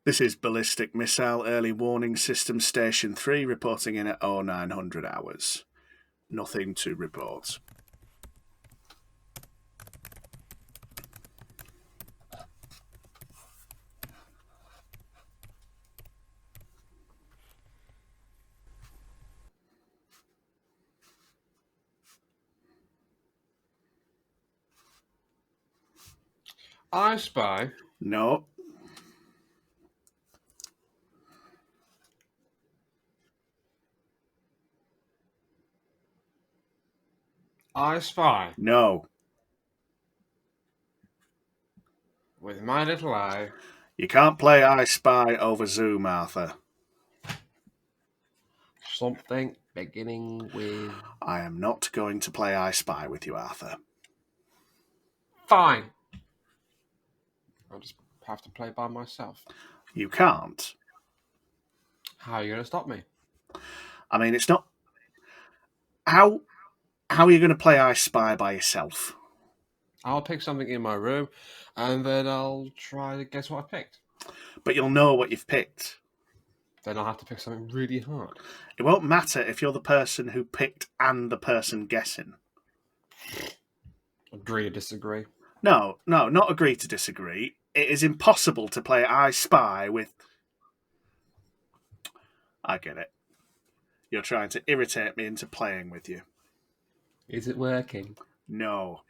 This is Ballistic Missile Early Warning System Station 3 reporting in at 0900 hours. Nothing to report. I spy. No. I spy. No. With my little eye. You can't play I Spy over Zoom, Arthur. Something beginning with... I am not going to play I Spy with you, Arthur. Fine. I'll just have to play by myself. You can't. How are you going to stop me? I mean, it's not... How are you going to play I Spy by yourself? I'll pick something in my room, and then I'll try to guess what I picked. But you'll know what you've picked. Then I'll have to pick something really hard. It won't matter if you're the person who picked and the person guessing. Agree to disagree. No, not agree to disagree. It is impossible to play I Spy with... I get it. You're trying to irritate me into playing with you. Is it working? No.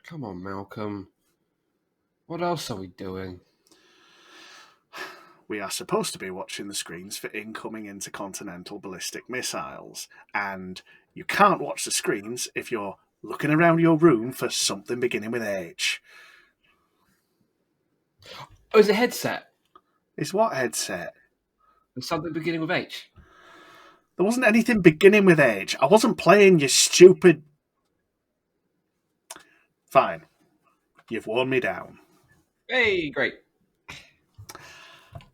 Come on, Malcolm. What else are we doing? We are supposed to be watching the screens for incoming intercontinental ballistic missiles, and you can't watch the screens if you're looking around your room for something beginning with H. Oh, it's a headset. It's what headset? There's something beginning with H. There wasn't anything beginning with H. I wasn't playing your stupid... Fine. You've worn me down. Hey, great.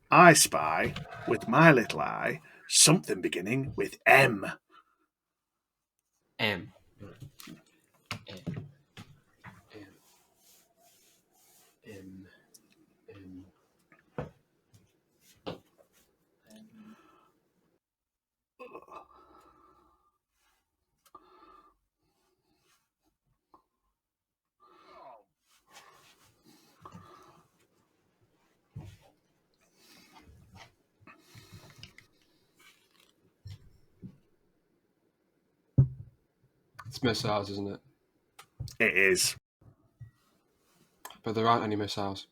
I spy, with my little eye, something beginning with M. M. It's missiles, isn't it? It is. But there aren't any missiles.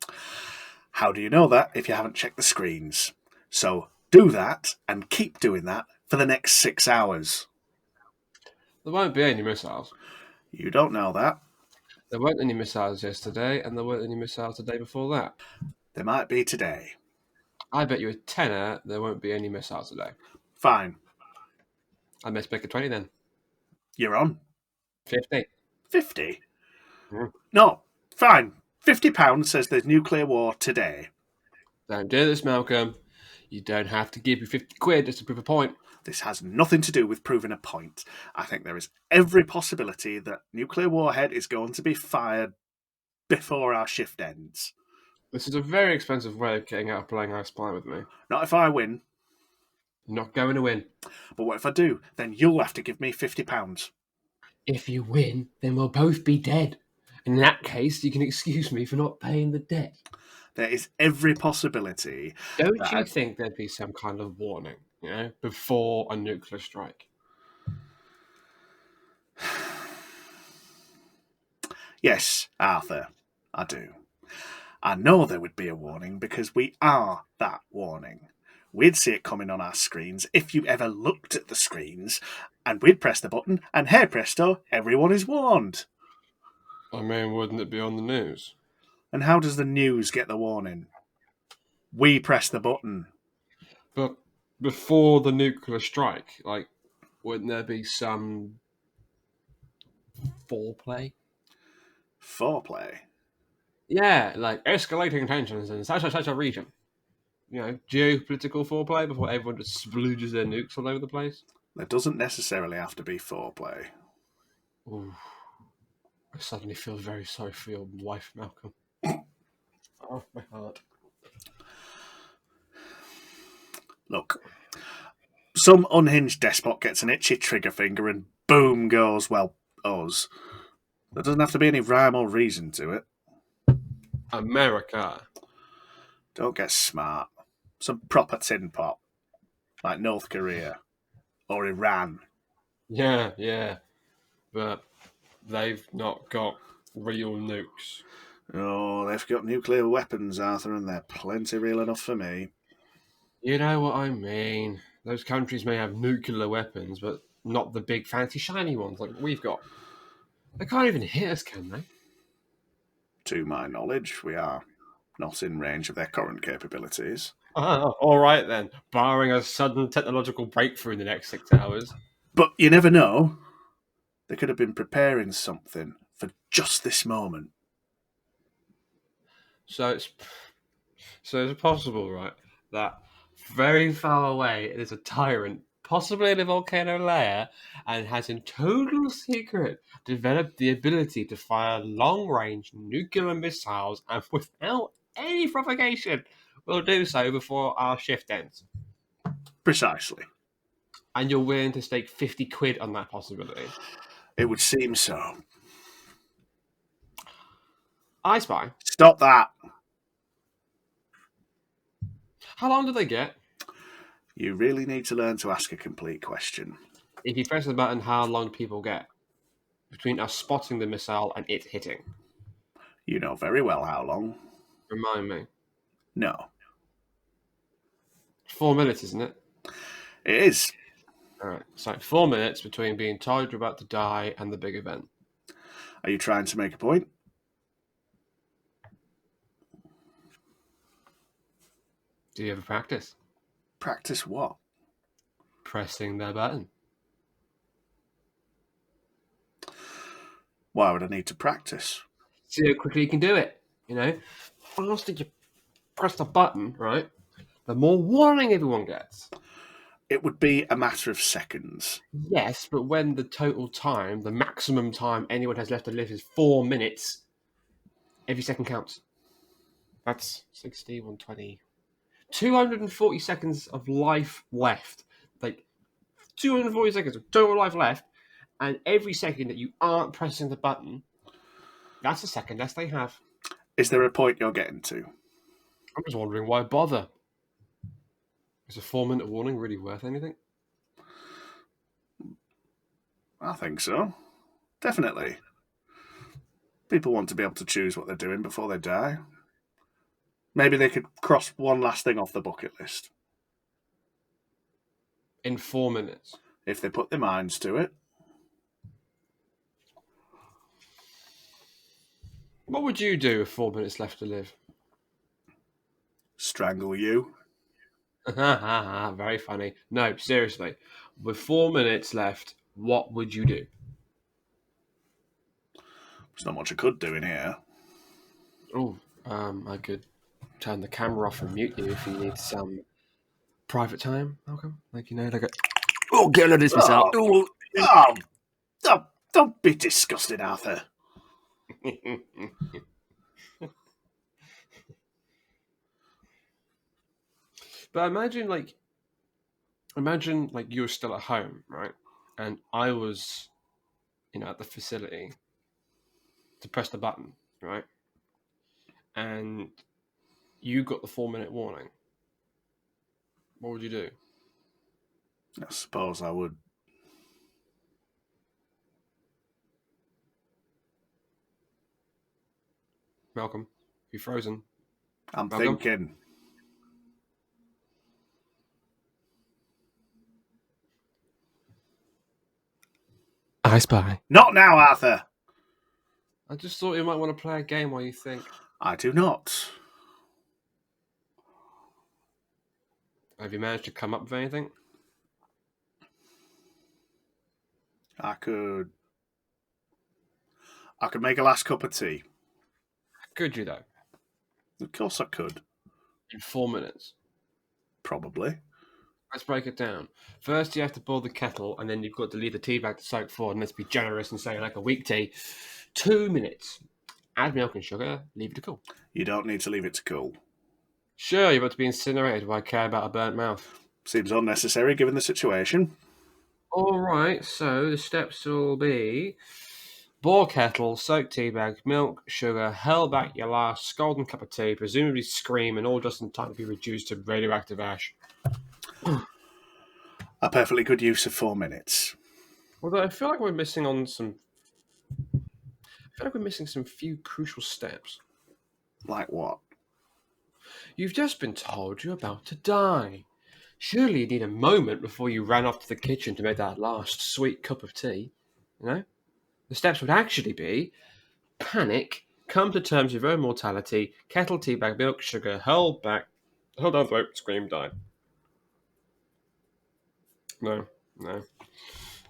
How do you know that if you haven't checked the screens? So do that and keep doing that for the next 6 hours. There won't be any missiles. You don't know that. There weren't any missiles yesterday, and there weren't any missiles the day before that. There might be today. I bet you a tenner there won't be any missiles today. Fine. I must pick a 20 then. You're on. 50. 50? Mm. No, fine. £50 says there's nuclear war today. Don't do this, Malcolm. You don't have to give me 50 quid just to prove a point. This has nothing to do with proving a point. I think there is every possibility that nuclear warhead is going to be fired before our shift ends. This is a very expensive way of getting out of playing I Spy with me. Not if I win. You're not going to win. But what if I do? Then you'll have to give me £50. If you win, then we'll both be dead. In that case, you can excuse me for not paying the debt. There is every possibility. Don't you think there'd be some kind of warning, before a nuclear strike? Yes, Arthur, I do. I know there would be a warning because we are that warning. We'd see it coming on our screens if you ever looked at the screens, and we'd press the button, and hey presto, everyone is warned. I mean, wouldn't it be on the news? And how does the news get the warning? We press the button. But before the nuclear strike, wouldn't there be some foreplay? Foreplay? Yeah, like escalating tensions in such a region. Geopolitical foreplay before everyone just splooges their nukes all over the place. There doesn't necessarily have to be foreplay. Ooh. I suddenly feel very sorry for your wife, Malcolm. Oh, my heart. Look, some unhinged despot gets an itchy trigger finger and boom goes, well, us. There doesn't have to be any rhyme or reason to it. America. Don't get smart. Some proper tin pot, like North Korea or Iran. Yeah. But they've not got real nukes. Oh, they've got nuclear weapons, Arthur, and they're plenty real enough for me. You know what I mean. Those countries may have nuclear weapons, but not the big fancy shiny ones like we've got. They can't even hit us, can they? To my knowledge, we are not in range of their current capabilities. Oh, all right then. Barring a sudden technological breakthrough in the next 6 hours. But you never know. They could have been preparing something for just this moment. So it's possible, right, that very far away there's a tyrant, possibly in a volcano layer, and has in total secret developed the ability to fire long-range nuclear missiles and without any provocation will do so before our shift ends. Precisely. And you're willing to stake 50 quid on that possibility. It would seem so. I Spy. Stop that. How long do they get? You really need to learn to ask a complete question. If you press the button, how long do people get between us spotting the missile and it hitting? You know very well how long. Remind me. No. 4 minutes, isn't it? It is. All right. So 4 minutes between being told you're about to die and the big event. Are you trying to make a point? Do you ever practice? Practice what? Pressing the button. Why would I need to practice? See how quickly you can do it. You know, the faster you press the button, right, the more warning everyone gets. It would be a matter of seconds. Yes, but when the total time, the maximum time anyone has left to live is 4 minutes, every second counts. That's 60, 120. 240 seconds of life left. Like, 240 seconds of total life left, and every second that you aren't pressing the button, that's a second less they have. Is there a point you're getting to? I'm just wondering why bother. Is a 4 minute warning really worth anything? I think so. Definitely. People want to be able to choose what they're doing before they die. Maybe they could cross one last thing off the bucket list. In 4 minutes. If they put their minds to it. What would you do with 4 minutes left to live? Strangle you. Very funny. No, seriously. With 4 minutes left, what would you do? There's not much I could do in here. Oh, I could turn the camera off and mute you if you need some private time, Malcolm. Like, you know, like a... Oh, get this out. Don't be disgusted, Arthur. But imagine you're still at home, right? And I was, at the facility to press the button, right? And you got the 4 minute warning. What would you do? I suppose I would. Malcolm, you frozen? I'm Malcolm? thinking. I Spy. Not now, Arthur. I just thought you might want to play a game while you think. I do not. Have you managed to come up with anything? I could make a last cup of tea. Could you, though? Of course I could. In 4 minutes? Probably. Let's break it down. First, you have to boil the kettle, and then you've got to leave the tea bag to soak for, and let's be generous and say like a week tea. 2 minutes. Add milk and sugar, leave it to cool. You don't need to leave it to cool. Sure, you're about to be incinerated. Why care about a burnt mouth? Seems unnecessary given the situation. All right, so the steps will be boil kettle, soak tea bag, milk, sugar, hurl back your last scalding cup of tea, presumably scream, and all just in time to be reduced to radioactive ash. A perfectly good use of 4 minutes. Although I feel like we're missing some few crucial steps. Like what? You've just been told you're about to die. Surely you need a moment before you ran off to the kitchen to make that last sweet cup of tea. You know? The steps would actually be panic, come to terms with your own mortality, kettle, tea bag, milk, sugar, hold down throat, scream, die. No, no.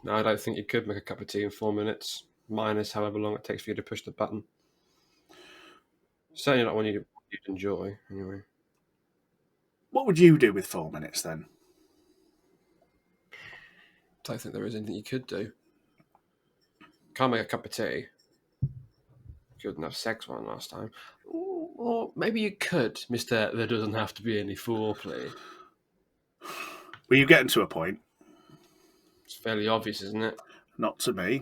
No, I don't think you could make a cup of tea in 4 minutes, minus however long it takes for you to push the button. Certainly not one you'd enjoy, anyway. What would you do with 4 minutes then? Don't think there is anything you could do. Can't make a cup of tea. Couldn't have sex one last time. Or maybe you could, Mr. There doesn't have to be any foreplay. Were you getting to a point? It's fairly obvious, isn't it? Not to me.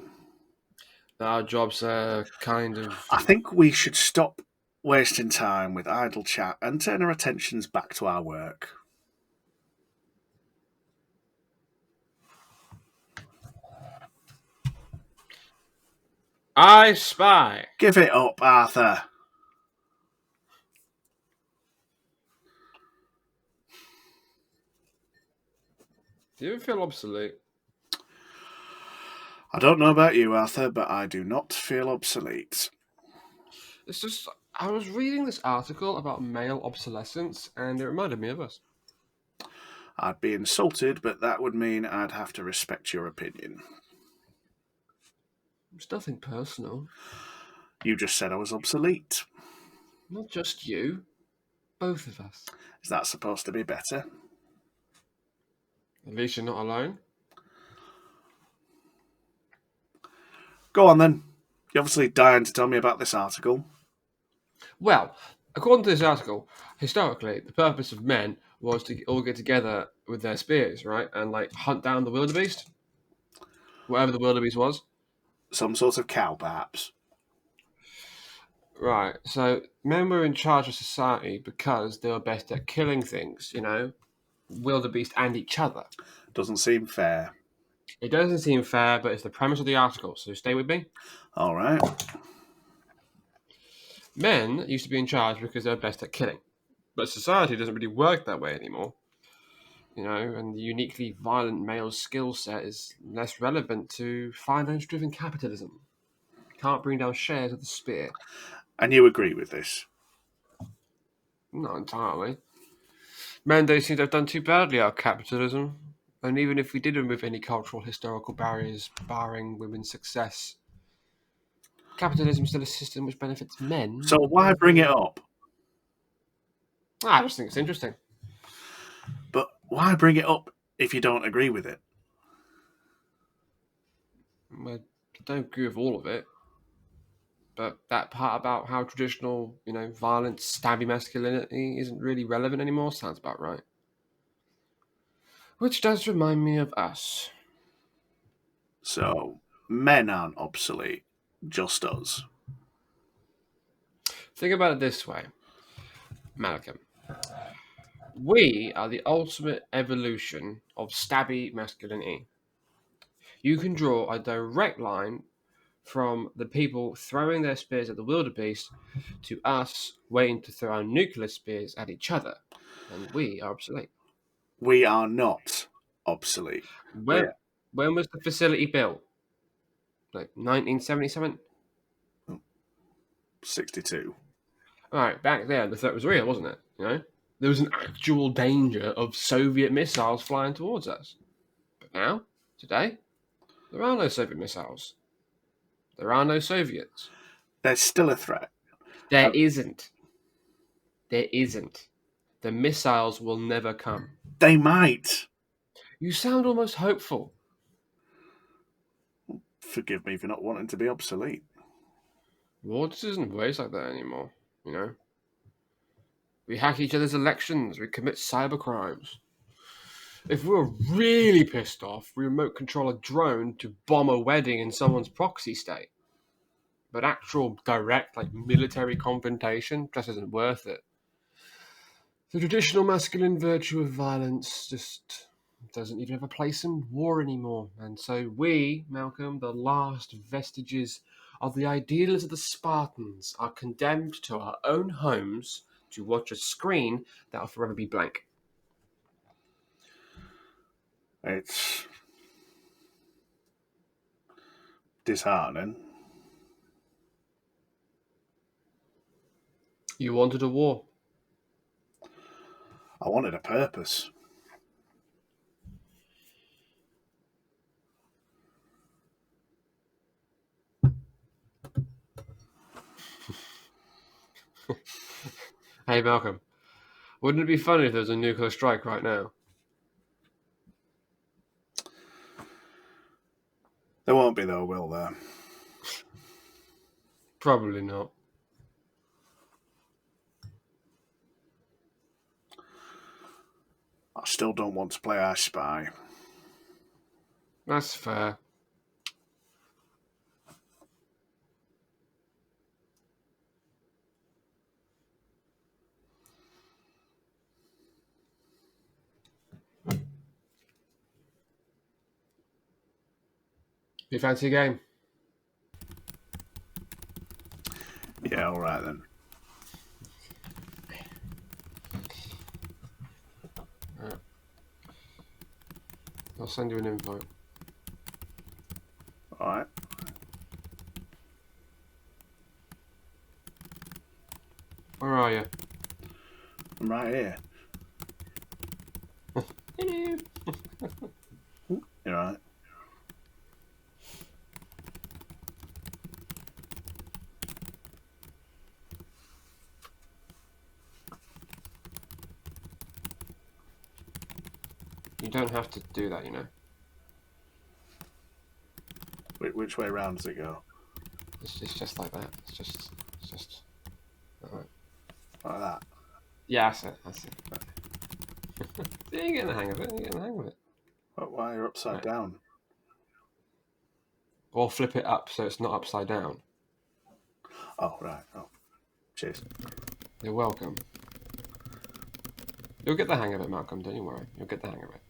That our jobs are kind of... I think we should stop wasting time with idle chat and turn our attentions back to our work. I spy! Give it up, Arthur. Do you ever feel obsolete? I don't know about you, Arthur, but I do not feel obsolete. It's just... I was reading this article about male obsolescence, and it reminded me of us. I'd be insulted, but that would mean I'd have to respect your opinion. It's nothing personal. You just said I was obsolete. Not just you. Both of us. Is that supposed to be better? At least you're not alone. Go on then. You're obviously dying to tell me about this article. Well, according to this article, historically, the purpose of men was to all get together with their spears, right? And, like, hunt down the wildebeest. Whatever the wildebeest was. Some sort of cow, perhaps. Right, so men were in charge of society because they were best at killing things, wildebeest and each other. Doesn't seem fair. It doesn't seem fair, but it's the premise of the article, so stay with me. All right. Men used to be in charge because they were best at killing, but society doesn't really work that way anymore. And the uniquely violent male skill set is less relevant to finance-driven capitalism. Can't bring down shares of the spear. And you agree with this? Not entirely. Men don't seem to have done too badly out of capitalism. And even if we did remove any cultural historical barriers barring women's success, capitalism is still a system which benefits men. So why bring it up? I just think it's interesting. But why bring it up if you don't agree with it? I don't agree with all of it. But that part about how traditional, violent, stabby masculinity isn't really relevant anymore sounds about right. Which does remind me of us. So, men aren't obsolete, just us. Think about it this way, Malcolm. We are the ultimate evolution of stabby masculinity. You can draw a direct line from the people throwing their spears at the wildebeest to us waiting to throw our nuclear spears at each other. And we are obsolete. We are not obsolete. When was the facility built? Like 1977? 62. Alright, back then the threat was real, wasn't it? There was an actual danger of Soviet missiles flying towards us. But now, today, there are no Soviet missiles. There are no Soviets. There's still a threat. There isn't. There isn't. The missiles will never come. They might. You sound almost hopeful. Forgive me for not wanting to be obsolete. War just isn't ways like that anymore, you know? We hack each other's elections, we commit cyber crimes. If we were really pissed off, we remote control a drone to bomb a wedding in someone's proxy state. But actual direct, like military confrontation just isn't worth it. The traditional masculine virtue of violence just doesn't even have a place in war anymore. And so we, Malcolm, the last vestiges of the ideals of the Spartans, are condemned to our own homes to watch a screen that'll forever be blank. It's disheartening. You wanted a war. I wanted a purpose. Hey, Malcolm, wouldn't it be funny if there was a nuclear strike right now? There won't be though, will there? Probably not. I still don't want to play I Spy. That's fair. You fancy a game? Yeah, alright then. I'll send you an invite. Alright. Where are you? I'm right here. Hello. You're right. You don't have to do that, you know. Which way round does it go? It's just like that. It's just. Alright. Like that. Yeah, that's it. You're getting the hang of it. Why are you upside Right. down? Or flip it up so it's not upside down. Oh, right. Oh, cheers. You're welcome. You'll get the hang of it, Malcolm. Don't you worry. You'll get the hang of it.